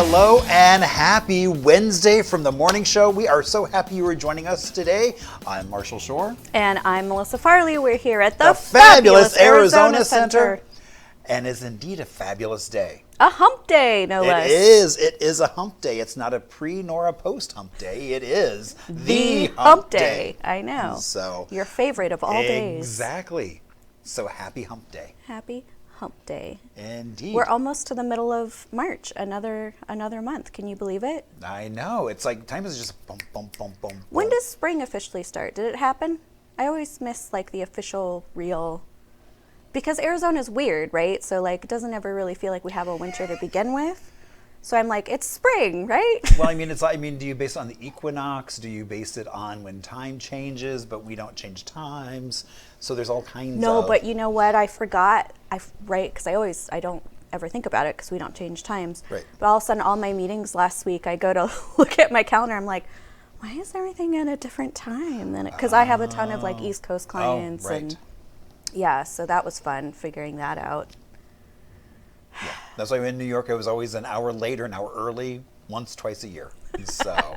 Hello and happy Wednesday from the morning show. We are so happy you are joining us today. I'm Marshall Shore. And I'm Melissa Farley. We're here at the fabulous Arizona Center. And it's indeed a fabulous day. A hump day, no less. It is a hump day. It's not a pre nor a post hump day. It is the hump day. I know. So your favorite of all days. Exactly. So happy hump day. Happy hump day. Indeed. We're almost to the middle of March, another month. Can you believe it? I know. It's like time is just boom, boom, boom, boom. When does spring officially start? Did it happen? I always miss like the official real, because Arizona's weird, right? So like it doesn't ever really feel like we have a winter to begin with. So I'm like, it's spring, right? Well, do you base it on the equinox? Do you base it on when time changes, but we don't change times? So there's all kinds of... No, but you know what? I forgot, right? Because I don't ever think about it because we don't change times. Right. But all of a sudden, all my meetings last week, I go to look at my calendar. I'm like, why is everything at a different time than it? Because I have a ton of like East Coast clients. Right. And yeah, so that was fun figuring that out. Yeah. That's why in New York, I was always an hour late or an hour early, twice a year. So...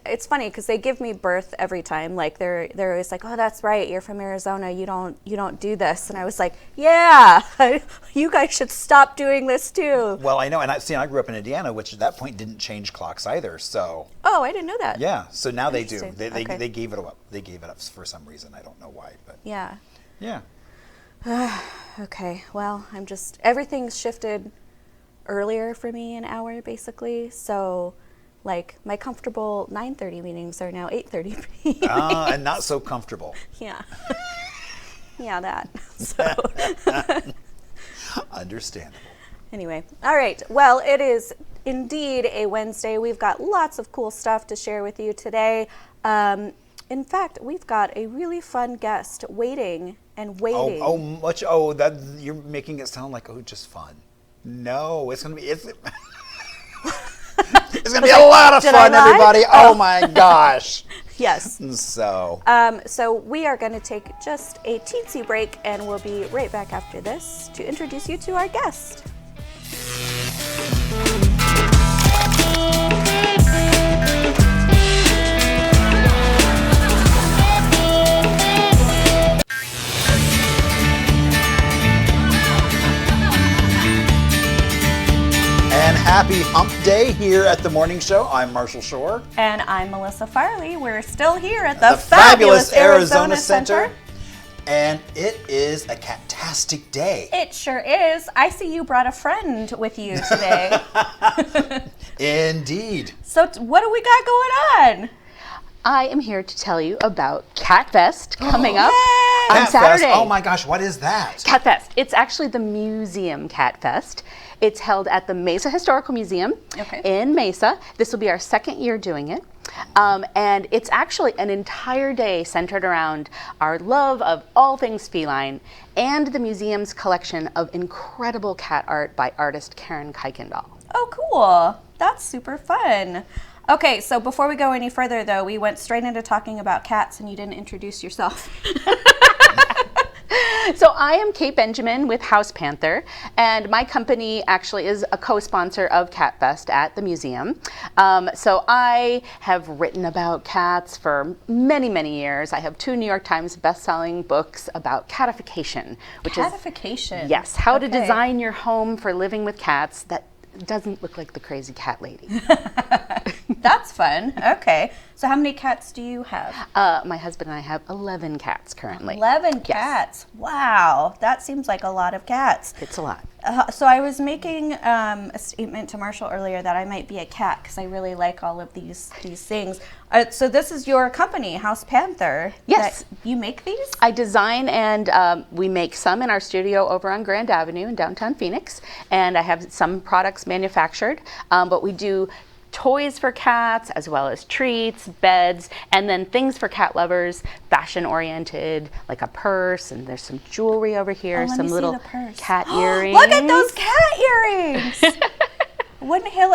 it's funny because they give me birth every time. Like they're always like, oh, that's right, you're from Arizona. You don't do this. And I was like, yeah, you guys should stop doing this too. Well, I know, and I grew up in Indiana, which at that point didn't change clocks either. So. Oh, I didn't know that. Yeah, so now they do. They Okay. gave it up. They gave it up for some reason. I don't know why, but. Yeah. Yeah. Okay. Well, everything's shifted earlier for me an hour basically. So. Like my comfortable 9:30 meetings are now 8:30. And not so comfortable. Yeah. Yeah, that. So. Understandable. Anyway, all right. Well, it is indeed a Wednesday. We've got lots of cool stuff to share with you today. In fact, we've got a really fun guest waiting. That you're making it sound like just fun. No, it's gonna be. It's going to be a lot of fun, everybody. Oh my gosh. Yes. So we are going to take just a teensy break, and we'll be right back after this to introduce you to our guest. And happy hump day here at the morning show. I'm Marshall Shore. And I'm Melissa Farley. We're still here at the fabulous Arizona Center. And it is a catastic day. It sure is. I see you brought a friend with you today. Indeed. So what do we got going on? I am here to tell you about Cat Fest coming up on Cat Saturday. Fest. Oh my gosh, what is that? Cat Fest. It's actually the museum Cat Fest. It's held at the Mesa Historical Museum in Mesa. This will be our second year doing it. And it's actually an entire day centered around our love of all things feline and the museum's collection of incredible cat art by artist Karen Kuykendall. Oh, cool. That's super fun. Okay, so before we go any further, though, we went straight into talking about cats, and you didn't introduce yourself. So I am Kate Benjamin with Hauspanther, and my company actually is a co-sponsor of Cat Fest at the museum. So I have written about cats for many, many years. I have 2 New York Times best-selling books about catification, which Catification? is yes, how to design your home for living with cats that doesn't look like the crazy cat lady. That's fun. Okay. So how many cats do you have? My husband and I have 11 cats currently. 11 cats. Yes. Wow. That seems like a lot of cats. It's a lot. So I was making a statement to Marshall earlier that I might be a cat because I really like all of these things. So this is your company, Hauspanther. Yes. You make these? I design and we make some in our studio over on Grand Avenue in downtown Phoenix. And I have some products manufactured, but we do toys for cats, as well as treats, beds, and then things for cat lovers, fashion-oriented, like a purse, and there's some jewelry over here, some little cat earrings. Look at those cat earrings!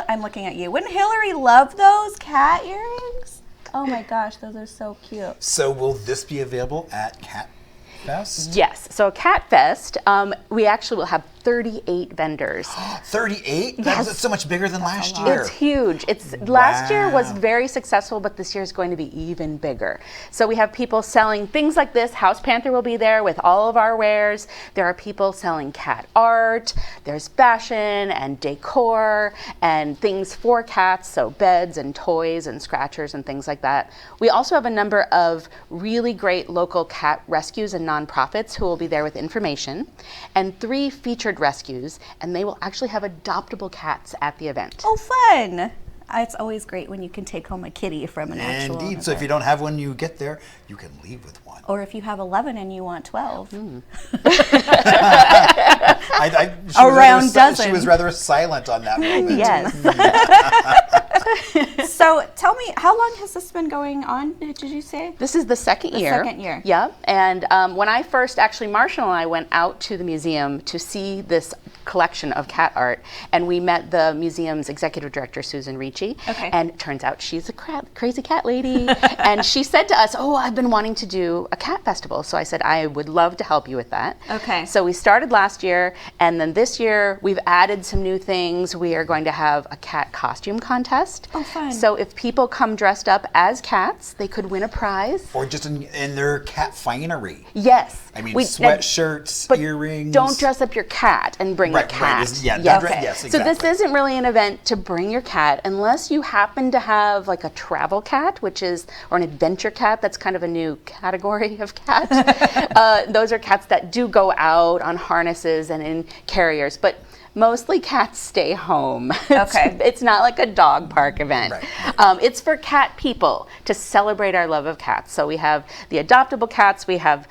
I'm looking at you. Wouldn't Hillary love those cat earrings? Oh my gosh, those are so cute. So will this be available at Cat Fest? Yes. So Cat Fest, we actually will have 38 vendors. 38? Yes. That's so much bigger than last year. It's huge. Last year was very successful, but this year is going to be even bigger. So we have people selling things like this. Hauspanther will be there with all of our wares. There are people selling cat art. There's fashion and decor and things for cats, so beds and toys and scratchers and things like that. We also have a number of really great local cat rescues and nonprofits who will be there with information, and 3 featured rescues, and they will actually have adoptable cats at the event. Oh, fun. It's always great when you can take home a kitty from an actual Indeed. event. So if you don't have one, you get there, you can leave with one. Or if you have 11 and you want 12. She was rather silent on that moment. Yes. So tell me, how long has this been going on, did you say? This is the second year. Second year. Yep. And when I first, actually, Marshall and I went out to the museum to see this collection of cat art, and we met the museum's executive director, Susan Ricci. Okay. And it turns out she's a crazy cat lady. And she said to us, oh, I've been wanting to do a cat festival. So I said, I would love to help you with that. Okay. So we started last year, and then this year we've added some new things. We are going to have a cat costume contest. Oh, fun. So if people come dressed up as cats, they could win a prize. Or just in their cat finery. Yes. I mean, sweatshirts, but earrings. Don't dress up your cat and bring a cat. Yes, exactly. So this isn't really an event to bring your cat unless you happen to have like a travel cat, or an adventure cat. That's kind of a new category of cat. Those are cats that do go out on harnesses and in carriers, but mostly cats stay home. Okay. It's not like a dog park event. Right. It's for cat people to celebrate our love of cats. So we have the adoptable cats, we have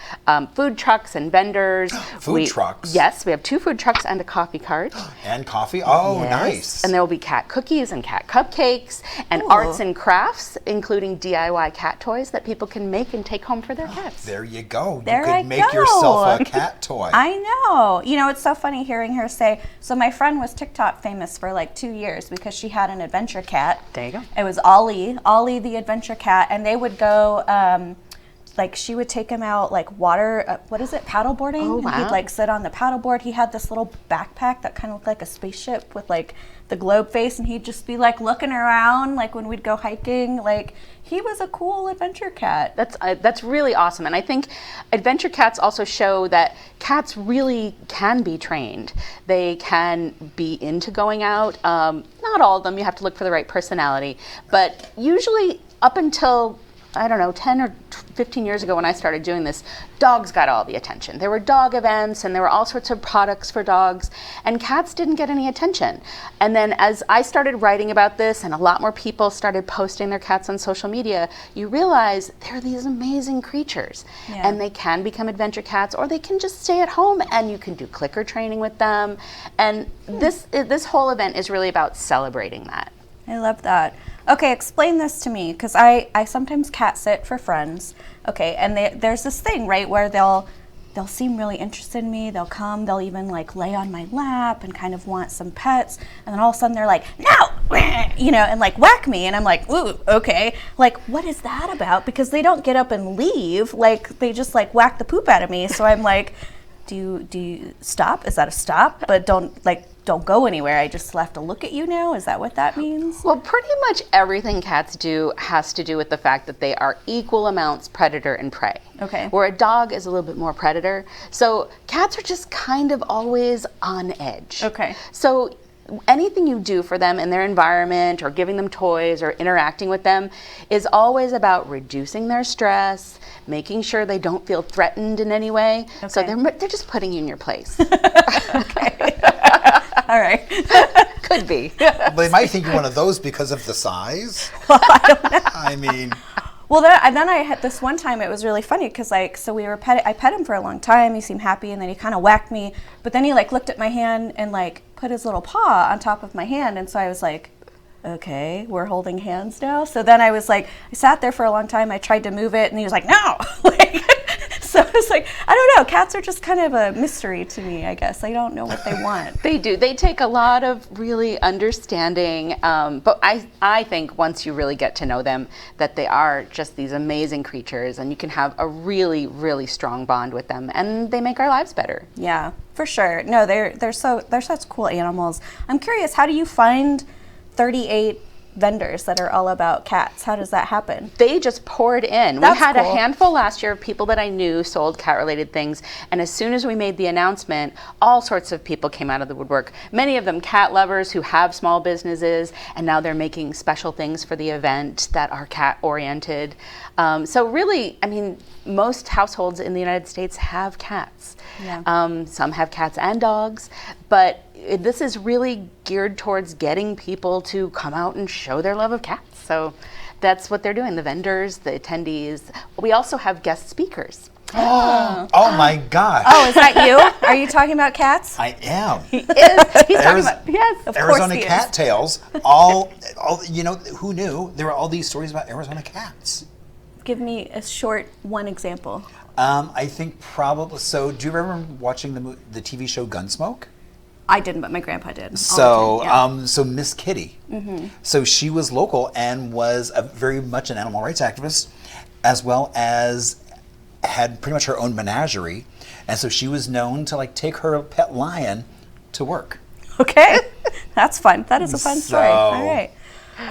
food trucks and vendors. Food trucks? Yes, we have 2 food trucks and a coffee cart. And coffee? Oh, Yes. nice. And there will be cat cookies and cat cupcakes and arts and crafts, including DIY cat toys that people can make and take home for their cats. There you go. There you could I make go. yourself a cat toy. I know. You know, it's so funny hearing her say, so my friend was TikTok famous for like 2 years because she had an adventure cat. There you go. It was Ollie the adventure cat, and they would go, like she would take him out like water, paddle boarding. Oh, wow. And he'd like sit on the paddleboard. He had this little backpack that kind of looked like a spaceship with like the globe face, and he'd just be like looking around like when we'd go hiking. Like he was a cool adventure cat. That's really awesome. And I think adventure cats also show that cats really can be trained. They can be into going out. Not all of them, you have to look for the right personality. But usually up until, I don't know, 10 or 15 years ago when I started doing this, dogs got all the attention. There were dog events and there were all sorts of products for dogs, and cats didn't get any attention. And then as I started writing about this and a lot more people started posting their cats on social media, you realize they're these amazing creatures. Yeah. And they can become adventure cats, or they can just stay at home and you can do clicker training with them. And this whole event is really about celebrating that. I love that. Okay, explain this to me, because I sometimes cat sit for friends. Okay, and there's this thing, right, where they'll seem really interested in me. They'll come, they'll even like lay on my lap and kind of want some pets, and then all of a sudden they're like, no, you know, and like whack me, and I'm like, ooh, okay. Like, what is that about? Because they don't get up and leave. Like, they just like whack the poop out of me. So I'm like, do you stop? Is that a stop? But don't go anywhere. I just have to look at you now. Is that what that means? Well, pretty much everything cats do has to do with the fact that they are equal amounts predator and prey. Okay. Where a dog is a little bit more predator. So cats are just kind of always on edge. Okay. So anything you do for them in their environment or giving them toys or interacting with them is always about reducing their stress, making sure they don't feel threatened in any way. Okay. So they're just putting you in your place. Okay. All right. Could be. Well, they might think you're one of those because of the size. Well, I don't know. I mean. Well, then I had this one time, it was really funny because I pet him for a long time. He seemed happy, and then he kind of whacked me. But then he like looked at my hand and like put his little paw on top of my hand. And so I was like, okay, we're holding hands now. So then I was like, I sat there for a long time. I tried to move it, and he was like, no. So was like, I don't know. Cats are just kind of a mystery to me, I guess. I don't know what they want. They do. They take a lot of really understanding, but I think once you really get to know them, that they are just these amazing creatures, and you can have a really, really strong bond with them, and they make our lives better. Yeah, for sure. No, they're such cool animals. I'm curious, how do you find 38 vendors that are all about cats? How does that happen? They just poured in. That's we had cool. a handful last year of people that I knew sold cat-related things, and as soon as we made the announcement, all sorts of people came out of the woodwork. Many of them cat lovers who have small businesses, and now they're making special things for the event that are cat-oriented. So really, I mean, most households in the United States have cats. Yeah. Some have cats and dogs, but this is really geared towards getting people to come out and show their love of cats. So that's what they're doing, the vendors, the attendees. We also have guest speakers. Oh my gosh. Oh, is that you? Are you talking about cats? I am. He's talking about, yes. Of course Arizona he is. cattails. All, you know, who knew there were all these stories about Arizona cats? Give me a short one example. I think probably. So, do you remember watching the TV show Gunsmoke? I didn't, but my grandpa did. all So, the time, yeah. so Miss Kitty. So she was local and was very much an animal rights activist, as well as had pretty much her own menagerie, and so she was known to like take her pet lion to work. Okay, that's fun. That is a fun story. So- All right.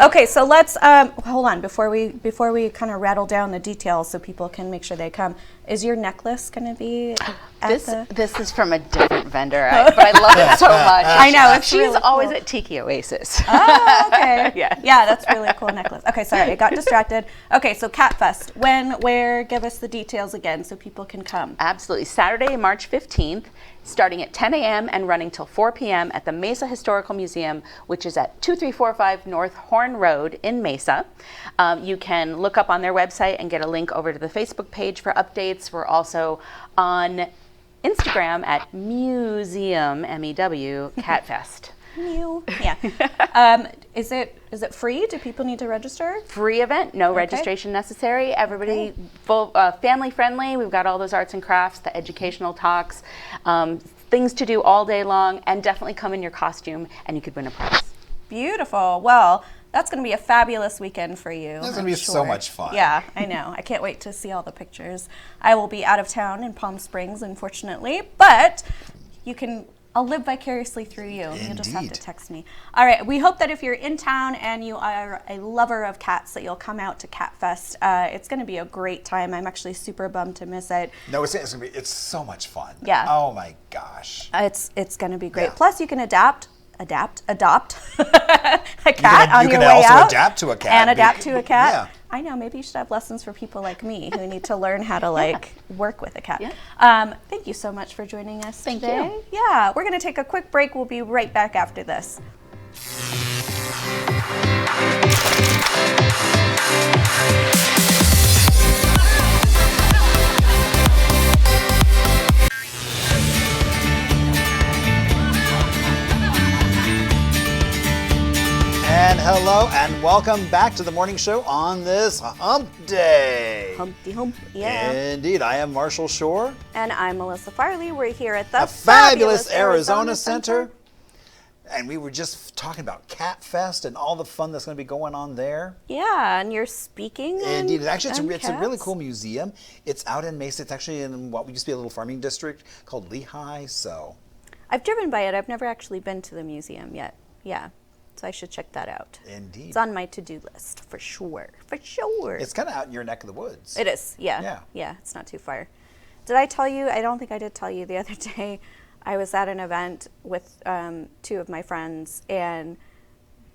Okay, so let's hold on before we kind of rattle down the details so people can make sure they come. Is your necklace going to be at This is from a different vendor, but I love it so much. I know, it's She's really always cool. at Tiki Oasis. Oh, okay. Yeah. Yeah, that's a really cool necklace. Okay, sorry, I got distracted. Okay, so Cat Fest. When, where, give us the details again so people can come. Absolutely. Saturday, March 15th, starting at 10 a.m. and running till 4 p.m. at the Mesa Historical Museum, which is at 2345 North Horn Road in Mesa. You can look up on their website and get a link over to the Facebook page for updates. We're also on Instagram at Museum, M-E-W, Catfest. Mew. Yeah. Is it free? Do people need to register? Free event, no registration necessary. Everybody, full, family friendly. We've got all those arts and crafts, the educational talks, things to do all day long, and definitely come in your costume and you could win a prize. Beautiful. Well, that's going to be a fabulous weekend for you. That's going to be so much fun. Yeah, I know. I can't wait to see all the pictures. I will be out of town in Palm Springs, unfortunately, but I'll live vicariously through you. You'll just have to Indeed. text me. All right. We hope that if you're in town and you are a lover of cats, that you'll come out to Cat Fest. It's going to be a great time. I'm actually super bummed to miss it. No, it's so much fun. Yeah. Oh my gosh. It's going to be great. Yeah. Plus, you can adopt a cat on you your can way also out. adapt to a cat. And adapt to a cat. Yeah. I know, maybe you should have lessons for people like me who need to learn how to work with a cat. Yeah. Thank you so much for joining us Thank today. you. Yeah, we're going to take a quick break. We'll be right back after this. And hello and welcome back to the morning show on this hump day. Humpty hump. Yeah. Indeed, I am Marshall Shore. And I'm Melissa Farley. We're here at the A fabulous Arizona Center. And we were just talking about Cat Fest and all the fun that's going to be going on there. Yeah, and you're speaking. Indeed, actually, it's a really cats? cool museum. It's out in Mesa. It's actually in what used to be a little farming district called Lehigh. So, I've driven by it. I've never actually been to the museum yet. Yeah, so I should check that out. indeed, It's on my to-do list for sure. For sure. it's kind of out in your neck of the woods. It is. Yeah. Yeah. Yeah. It's not too far. Did I tell you? I don't think I did tell you the other day. I was at an event with two of my friends, and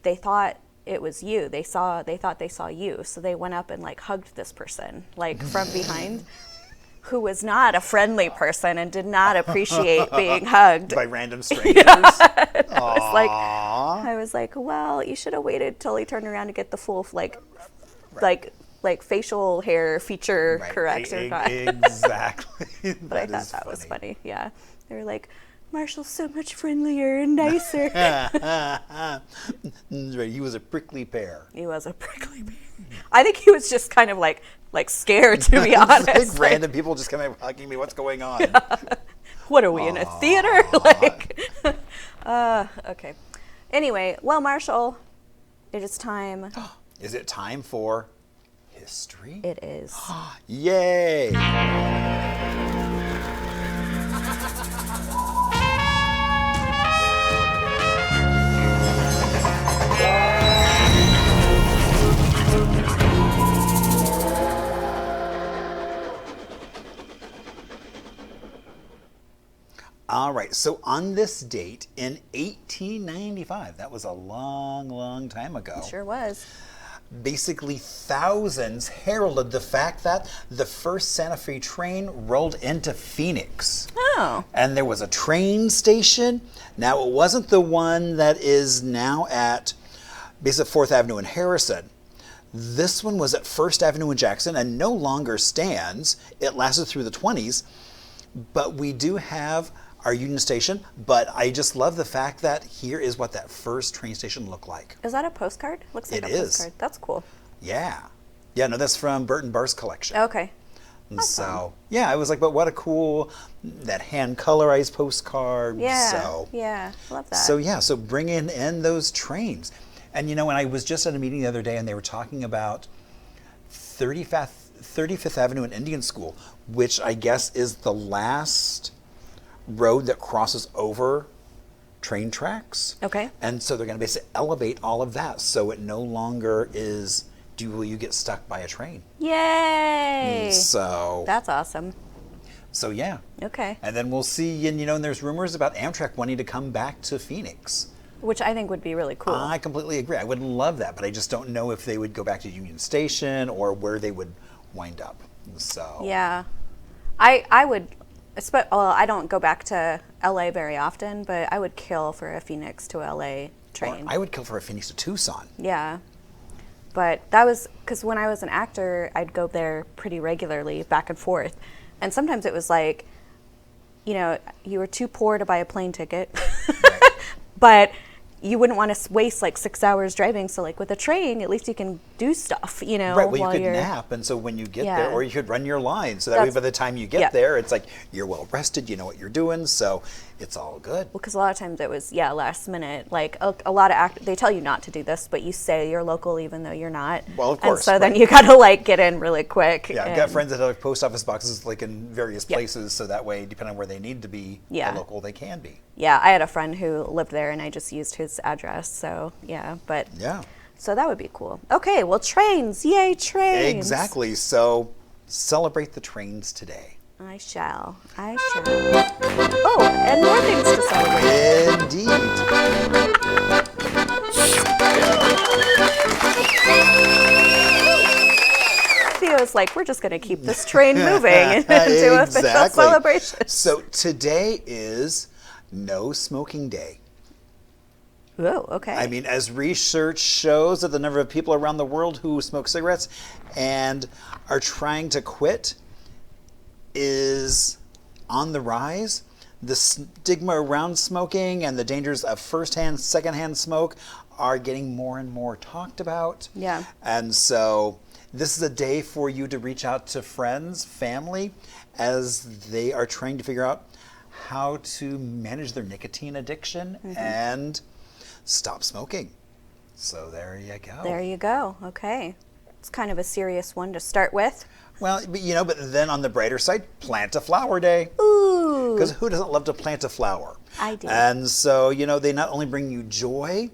they thought it was you. They thought they saw you, so they went up and hugged this person from behind, who was not a friendly person and did not appreciate being hugged. By random strangers. I was like, well, you should have waited till he turned around to get the full facial hair feature correct or not. Exactly. But I thought that was funny. Yeah, they were like, Marshall's so much friendlier and nicer. That's right, he was a prickly pear. He was a prickly pear. I think he was just kind of like scared, to be honest. Like random people just come in asking me what's going on. What are we in a theater? Like, okay. Anyway, well, Marshall, it is time. Is it time for history? It is. Yay! All right, so on this date in 1895, that was a long, long time ago. It sure was. Basically, thousands heralded the fact that the first Santa Fe train rolled into Phoenix. Oh. And there was a train station. Now, it wasn't the one that is now at basically 4th Avenue in Harrison. This one was at 1st Avenue in Jackson and no longer stands. It lasted through the 20s. But we do have our Union Station, but I just love the fact that here is what that first train station looked like. Is that a postcard? Looks like It a is. postcard. That's cool. Yeah. Yeah, no, that's from Burton Barr's collection. Okay. And so, yeah, I was like, but what a cool, that hand colorized postcard. Yeah. So, Yeah. Love that. so yeah, so bringing in those trains. And you know, when I was just at a meeting the other day and they were talking about 35th Avenue and Indian School, which I guess is the last road that crosses over train tracks. Okay. And so they're going to basically elevate all of that so it no longer is, will you get stuck by a train? Yay! So, That's awesome. so yeah. Okay. And then we'll see, and you know, and there's rumors about Amtrak wanting to come back to Phoenix. Which I think would be really cool. I completely agree. I would love that, but I just don't know if they would go back to Union Station or where they would wind up. So Yeah. I would, well, I don't go back to LA very often, but I would kill for a Phoenix to LA train. I would kill for a Phoenix to Tucson. Yeah. But that was because when I was an actor, I'd go there pretty regularly, back and forth. And sometimes it was like, you know, you were too poor to buy a plane ticket, but you wouldn't want to waste like 6 hours driving. So like with a train, at least you can do stuff, you know, Right, well, you while could you're nap, and so when you get Yeah. there, or you could run your line, so that way That's- by the time you get yeah. there, it's like you're well rested, you know what you're doing, so it's all good. because a lot of times it was last minute. Like a lot of they tell you not to do this, but you say you're local even though you're not. Well, of And course, so then right. you got to like get in really quick. Yeah, I've got and- friends that have post office boxes like in various Yep. places, so that way, depending on where they need to be, Yeah. local they can be. Yeah, I had a friend who lived there, and I just used his address. So yeah, but Yeah, so that would be cool. Okay, well, trains, yay, trains! exactly. So celebrate the trains today. I shall. Oh, and more things to celebrate. Indeed. Theo's like, we're just going to keep this train moving and do official Exactly. celebrations. So today is No Smoking Day. Oh, okay. I mean, as research shows that the number of people around the world who smoke cigarettes and are trying to quit is on the rise. The stigma around smoking and the dangers of firsthand, secondhand smoke are getting more and more talked about. Yeah. And so this is a day for you to reach out to friends, family, as they are trying to figure out how to manage their nicotine addiction and stop smoking. So there you go. There you go. Okay. It's kind of a serious one to start with. Well, but, you know, but then on the brighter side, plant a flower day. Ooh. Because who doesn't love to plant a flower? I do. And so, you know, they not only bring you joy,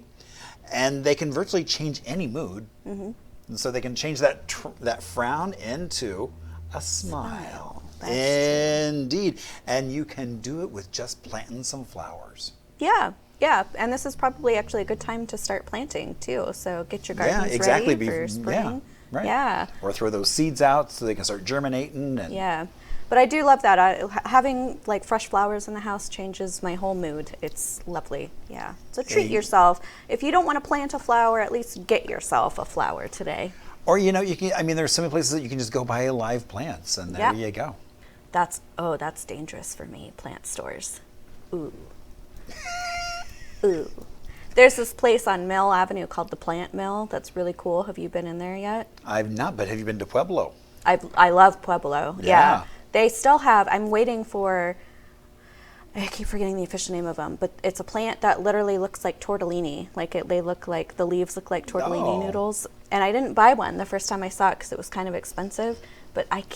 and they can virtually change any mood. And so they can change that frown into a smile. That's Indeed. And you can do it with just planting some flowers. Yeah. Yeah. And this is probably actually a good time to start planting too. So get your gardens Yeah, exactly. ready for spring. Yeah, right. Yeah. Or throw those seeds out so they can start germinating. And Yeah. But I do love that. Having like fresh flowers in the house changes my whole mood. It's lovely. Yeah. So treat Hey. yourself. If you don't want to plant a flower, at least get yourself a flower today. Or, you know, you can. I mean, there's so many places that you can just go buy live plants, and there Yeah. you go. That's dangerous for me, plant stores. Ooh. Ooh. There's this place on Mill Avenue called the Plant Mill that's really cool. Have you been in there yet? I've not, but have you been to Pueblo? I love Pueblo. Yeah. They still have, I'm waiting for, I keep forgetting the official name of them, but it's a plant that literally looks like tortellini. Like they look like, the leaves look like tortellini noodles. And I didn't buy one the first time I saw it because it was kind of expensive. But I've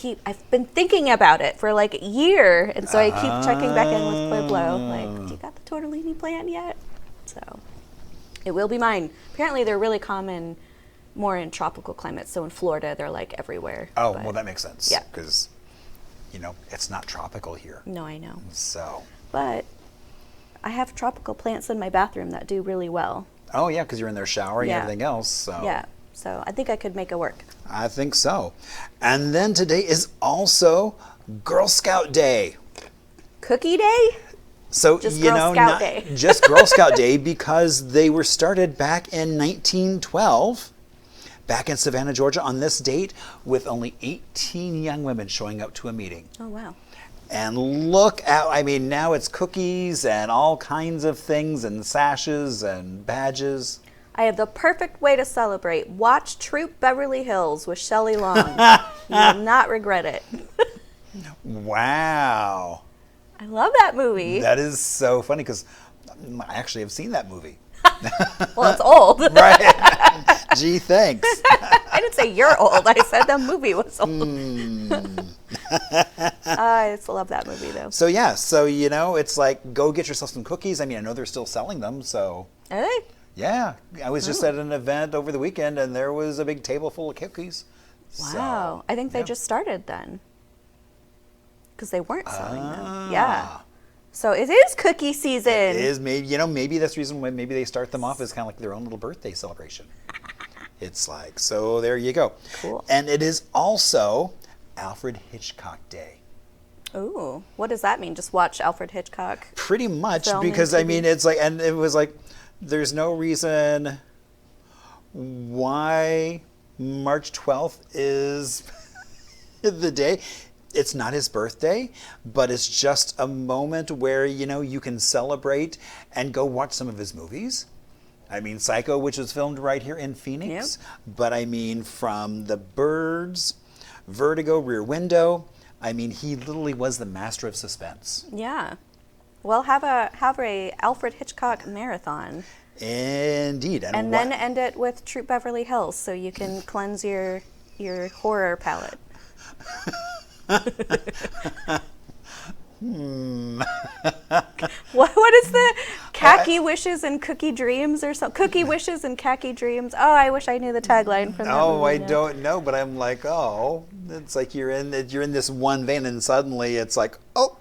been thinking about it for like a year. And so I keep checking back in with Pueblo. Like, do you got the tortellini plant yet? So it will be mine. Apparently they're really common more in tropical climates. So in Florida, they're like everywhere. Oh, but, well, that makes sense. Yeah. Because, it's not tropical here. No, I know. So. But I have tropical plants in my bathroom that do really well. Oh, yeah, because you're in there showering and everything else. So. Yeah. So I think I could make it work. I think so. And then today is also Girl Scout Day. Cookie Day? So, Just Girl Scout Day. Just Girl Scout Day because they were started back in 1912, back in Savannah, Georgia, on this date, with only 18 young women showing up to a meeting. Oh, wow. And look at, now it's cookies and all kinds of things and sashes and badges. I have the perfect way to celebrate. Watch Troop Beverly Hills with Shelley Long. You will not regret it. Wow. I love that movie. That is so funny because I actually have seen that movie. Well, it's old. Right. Gee, thanks. I didn't say you're old. I said the movie was old. I just love that movie, though. So, yeah. So, it's like, go get yourself some cookies. I know they're still selling them, so. Are they? Yeah. I was just at an event over the weekend, and there was a big table full of cookies. Wow. So, I think they just started then. Because they weren't selling them. Yeah. So it is cookie season. It is. Maybe that's the reason why maybe they start them off as kind of like their own little birthday celebration. It's like, so there you go. Cool. And it is also Alfred Hitchcock Day. Ooh, what does that mean? Just watch Alfred Hitchcock? Pretty much, film because and TV? it's like, and it was like, there's no reason why March 12th is the day. It's not his birthday, but it's just a moment where, you can celebrate and go watch some of his movies. Psycho, which was filmed right here in Phoenix. Yep. But from The Birds, Vertigo, Rear Window, he literally was the master of suspense. Yeah. Well, have a Alfred Hitchcock marathon. Indeed. And then end it with Troop Beverly Hills so you can cleanse your horror palette. What is the khaki wishes and cookie dreams or something? Cookie wishes and khaki dreams. Oh, I wish I knew the tagline from that movie. Oh, I don't know, but I'm like, it's like you're in this one vein, and suddenly it's like, oh,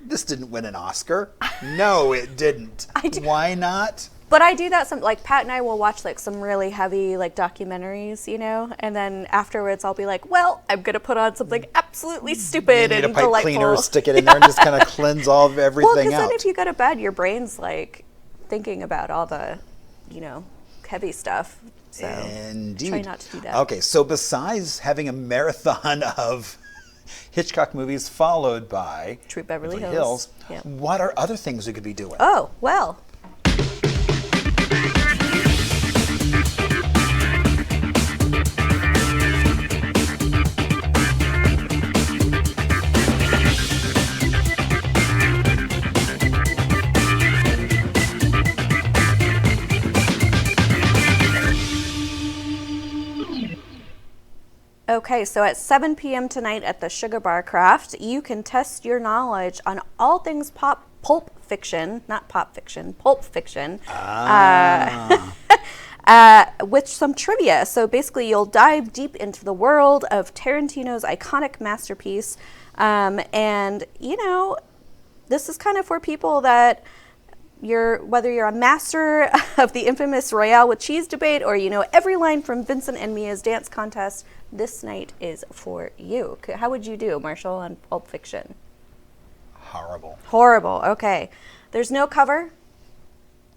this didn't win an Oscar. No, it didn't. Why not? But I do that like Pat and I will watch like some really heavy like documentaries, and then afterwards I'll be like, well, I'm gonna put on something absolutely stupid you need and a pipe delightful. cleaner, stick it in there, and just kind of cleanse all of everything Well, because out. then if you go to bed, your brain's like thinking about all the, heavy stuff. So Indeed. try not to do that. Okay, so besides having a marathon of Hitchcock movies followed by Troop Beverly Hills. Yep. What are other things we could be doing? Oh, well. Okay, so at 7 p.m. tonight at the Sugar Bar Craft, you can test your knowledge on all things pulp fiction, not pop fiction, pulp fiction, with some trivia. So basically, you'll dive deep into the world of Tarantino's iconic masterpiece. And, this is kind of for people that whether you're a master of the infamous Royale with Cheese debate or every line from Vincent and Mia's dance contest, this night is for you. How would you do, Marshall, on Pulp Fiction? Horrible. Horrible, okay. There's no cover,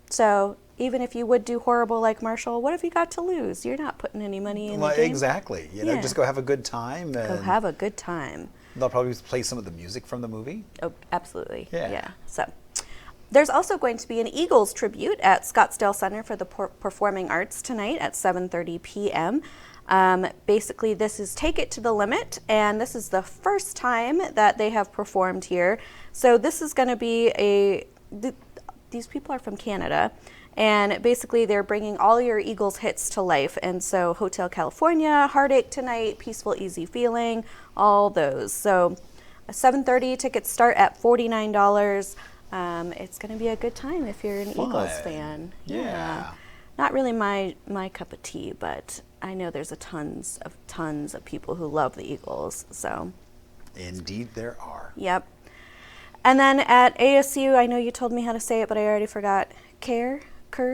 so even if you would do horrible like Marshall, what have you got to lose? You're not putting any money in the game. Exactly. Just go have a good time. Go have a good time. They'll probably play some of the music from the movie. Oh, absolutely. Yeah. So there's also going to be an Eagles tribute at Scottsdale Center for the Performing Arts tonight at 7:30 p.m. Basically, this is Take It to the Limit, and this is the first time that they have performed here. So this is going to be these people are from Canada, and basically they're bringing all your Eagles hits to life. And so Hotel California, Heartache Tonight, Peaceful Easy Feeling, all those. So 7:30, tickets start at $49. It's going to be a good time if you're an Eagles fan. Yeah. Not really my cup of tea, but I know there's tons of people who love the Eagles. So Indeed there are. Yep. And then at ASU, I know you told me how to say it, but I already forgot. Kerr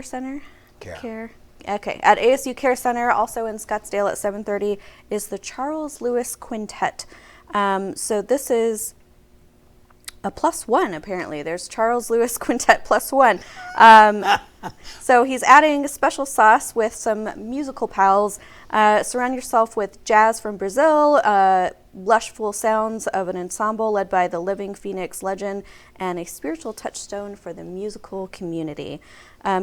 Center? Care. Okay. At ASU Care Center, also in Scottsdale at 7:30, is the Charles Lewis Quintet. So this is a +1, apparently. There's Charles Lewis Quintet +1. So he's adding a special sauce with some musical pals. Surround yourself with jazz from Brazil, blushful sounds of an ensemble led by the living Phoenix legend, and a spiritual touchstone for the musical community.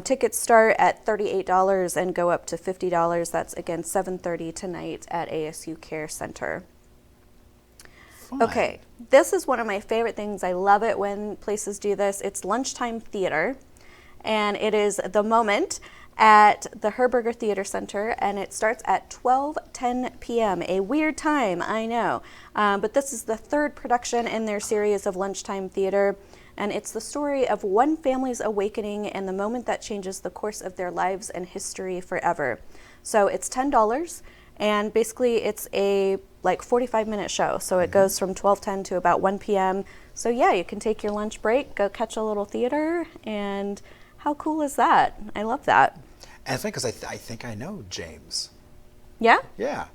Tickets start at $38 and go up to $50. That's, again, 7:30 tonight at ASU Care Center. Fun. Okay, this is one of my favorite things. I love it when places do this. It's lunchtime theater, and it is The Moment at the Herberger Theater Center, and it starts at 12:10 p.m. A weird time, I know, but this is the third production in their series of lunchtime theater, and it's the story of one family's awakening and the moment that changes the course of their lives and history forever. So it's $10, and basically it's a 45-minute show. So it goes from 12:10 to about 1 p.m. So yeah, you can take your lunch break, go catch a little theater, and how cool is that? I love that. And it's funny because I think I know James. Yeah? Yeah.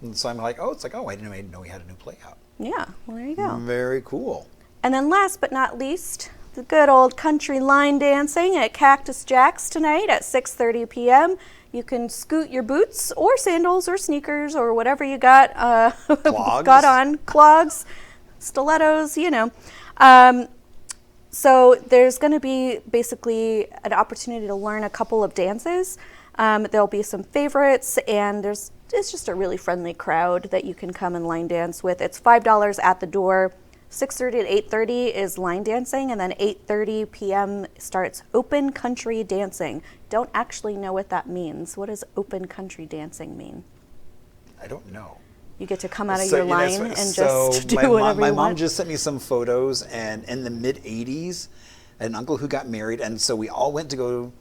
And so I'm like, I didn't know he had a new play out. Yeah, well, there you go. Very cool. And then last but not least, the good old country line dancing at Cactus Jack's tonight at 6:30 p.m. You can scoot your boots or sandals or sneakers or whatever you got clogs, stilettos, So there's going to be basically an opportunity to learn a couple of dances. There'll be some favorites, and it's just a really friendly crowd that you can come and line dance with. It's $5 at the door. 6:30 to 8:30 is line dancing, and then 8:30 p.m. starts open country dancing. Don't actually know what that means. What does open country dancing mean? I don't know. You get to come out of your line and just do my whatever you want. mom just sent me some photos, and in the mid-'80s, an uncle who got married, and so we all went to go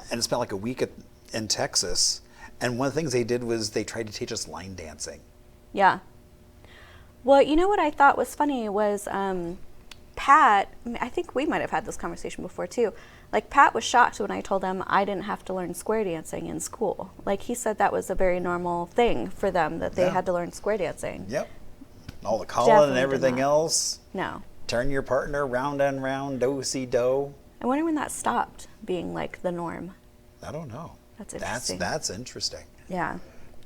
and spent like a week in Texas. And one of the things they did was they tried to teach us line dancing. Yeah. Well, you know what I thought was funny was Pat, I think we might have had this conversation before too. Like, Pat was shocked when I told him I didn't have to learn square dancing in school. Like, he said that was a very normal thing for them, that they had to learn square dancing. Yep. All the calling Definitely and everything did not. else. No. Turn your partner round and round, do-si-do. I wonder when that stopped being like the norm. I don't know. That's interesting. That's interesting. Yeah.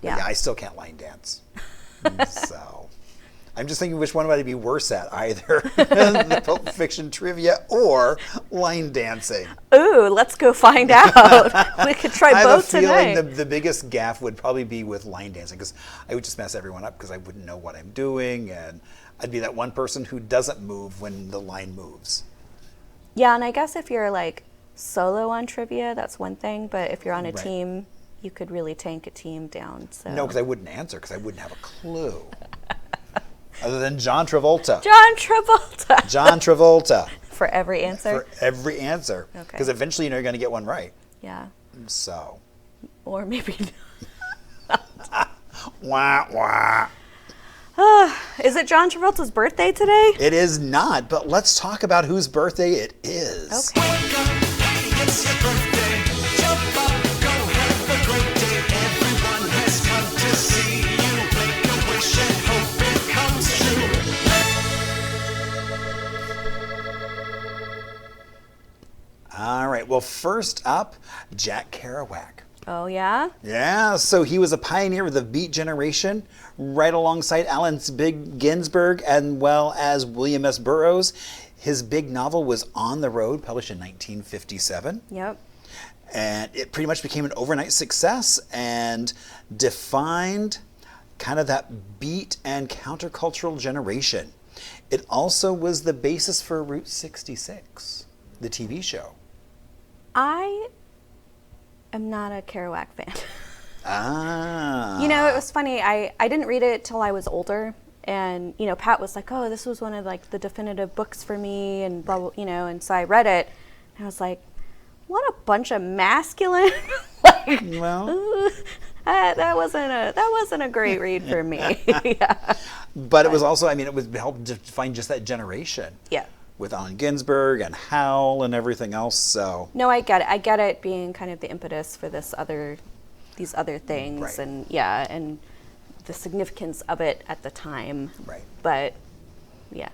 But yeah, I still can't line dance. So I'm just thinking which one would I be worse at, either the Pulp Fiction trivia or line dancing. Ooh, let's go find out. We could try both tonight. I have a feeling the biggest gaffe would probably be with line dancing, because I would just mess everyone up because I wouldn't know what I'm doing, and I'd be that one person who doesn't move when the line moves. Yeah, and I guess if you're like solo on trivia, that's one thing, but if you're on a Right. team, you could really tank a team down. So. No, because I wouldn't answer, because I wouldn't have a clue. Other than John Travolta. John Travolta. John Travolta. For every answer? For every answer. Okay. Because eventually you're going to get one right. Yeah. So. Or maybe Wah, wah. Is it John Travolta's birthday today? It is not, but let's talk about whose birthday it is. Okay. Wake up, hey, it's your birthday. Jump up, go have a great day. Everyone has come to see you. Make a wish and hope it comes true. All right, well, first up, Jack Kerouac. Oh, yeah? Yeah, so he was a pioneer of the Beat generation, right alongside Allen Ginsberg and well as William S. Burroughs. His big novel was On the Road, published in 1957. Yep. And it pretty much became an overnight success and defined kind of that beat and countercultural generation. It also was the basis for Route 66, the TV show. I am not a Kerouac fan. Ah. You know, it was funny. I didn't read it till I was older. And, you know, Pat was like, oh, this was one of, like, the definitive books for me, and blah, blah, you know. And so I read it, and I was like, what a bunch of masculine. Like, Well, that wasn't a great read for me. Yeah. but it was also, I mean, it was helped define just that generation. Yeah. With Allen Ginsberg and Howl and everything else, so. No, I get it. I get it being kind of the impetus for these other things, Right. and yeah, and the significance of it at the time. Right. But yeah,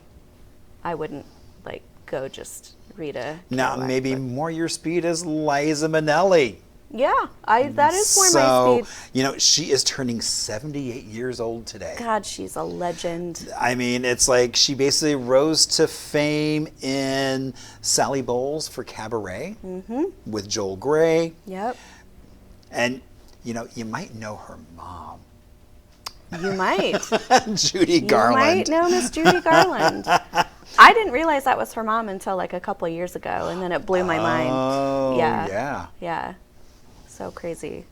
I wouldn't like go just read a. Now, Kerouac maybe book. more your speed is Liza Minnelli. Yeah, that is more my So, speed. you know, she is turning 78 years old today. God, she's a legend. I mean, it's like she basically rose to fame in Sally Bowles for Cabaret with Joel Grey. Yep. And, you know, you might know her mom, You might. Judy You Garland. might know Miss Judy Garland. I didn't realize that was her mom until like a couple of years ago, and then it blew my mind. Oh, Yeah. yeah. Yeah. So crazy.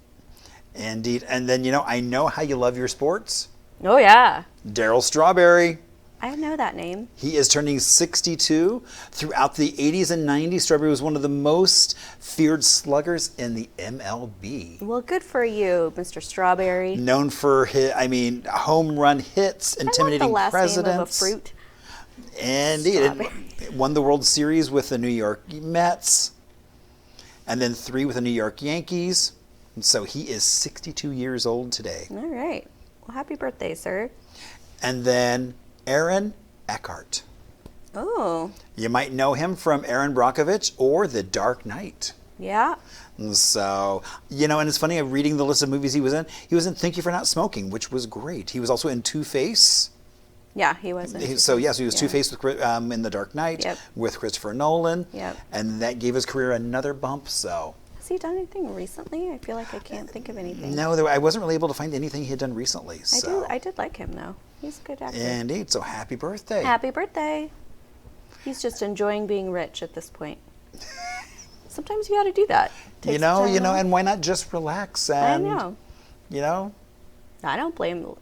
Indeed. And then, you know, I know how you love your sports. Oh, yeah. Daryl Strawberry. I know that name. He is turning 62. Throughout the 80s and 90s, Strawberry was one of the most feared sluggers in the MLB. Well, good for you, Mr. Strawberry. Known for his, home run hits, I want intimidating the last presidents. name of a fruit. Indeed. It won the World Series with the New York Mets, and then 3 with the New York Yankees. And so he is 62 years old today. All right. Well, happy birthday, sir. And then Aaron Eckhart. Oh, You might know him from Aaron Brockovich or The Dark Knight. yeah. And so, you know, and it's funny, reading the list of movies he was in Thank You for Not Smoking, which was great. He was also in Two-Face. Yeah, he was. He was Two-Face in The Dark Knight Yep. with Christopher Nolan. Yep. And that gave his career another bump, so. Has he done anything recently? I feel like I can't think of anything. No, I wasn't really able to find anything he had done recently. So. I did like him, though. He's a good actor. Indeed, so happy birthday. Happy birthday. He's just enjoying being rich at this point. Sometimes you got to do that. Take some time off. and why not just relax I and, know. you know. I don't blame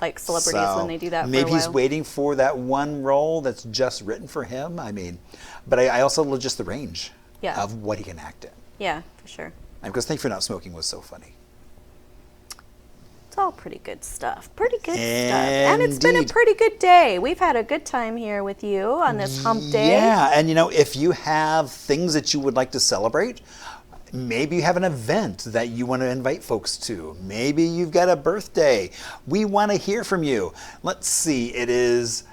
like celebrities So, when they do that for maybe a while. he's waiting for that one role that's just written for him. I mean, but I also love just the range Yeah. of what he can act in. Yeah, for sure. Because Thank You for Not Smoking was so funny. It's all pretty good stuff. Pretty good stuff. And it's been a Indeed. pretty good day. We've had a good time here with you on this hump day. Yeah, and if you have things that you would like to celebrate, maybe you have an event that you want to invite folks to. Maybe you've got a birthday. We want to hear from you. Let's see, it is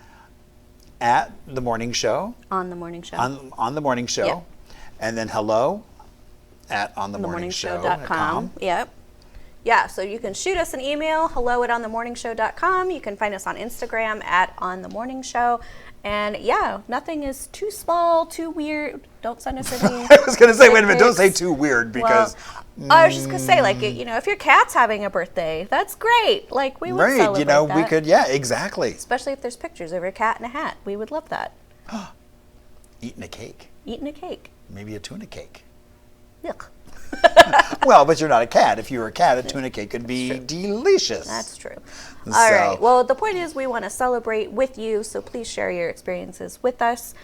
at the morning show. On the morning show. On the morning show. Yep. And then hello at onthemorningshow.com. Yep. Yeah, so you can shoot us an email, hello@onthemorningshow.com. You can find us on Instagram at onthemorningshow. And yeah, nothing is too small, too weird. Don't send us any. I was going to say, wait a minute, don't say pics. too weird because. Well, I was just going to say, like, if your cat's having a birthday, that's great. Like, we would Right, celebrate that. we could, yeah, exactly. Especially if there's pictures of your cat in a hat. We would love that. Eating a cake. Eating a cake. Maybe a tuna cake. Yuck. Well, but you're not a cat. If you were a cat, a tuna cake could be delicious. That's true. So- All right. Well, the point is we want to celebrate with you, so please share your experiences with us.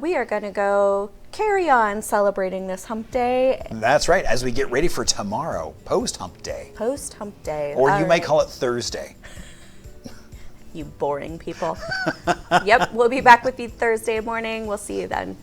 We are going to go carry on celebrating this hump day, That's right, as we get ready for tomorrow, post-hump day. post hump day. Or All you might right. call it Thursday. You boring people. Yep, we'll be back with you Thursday morning. We'll see you then.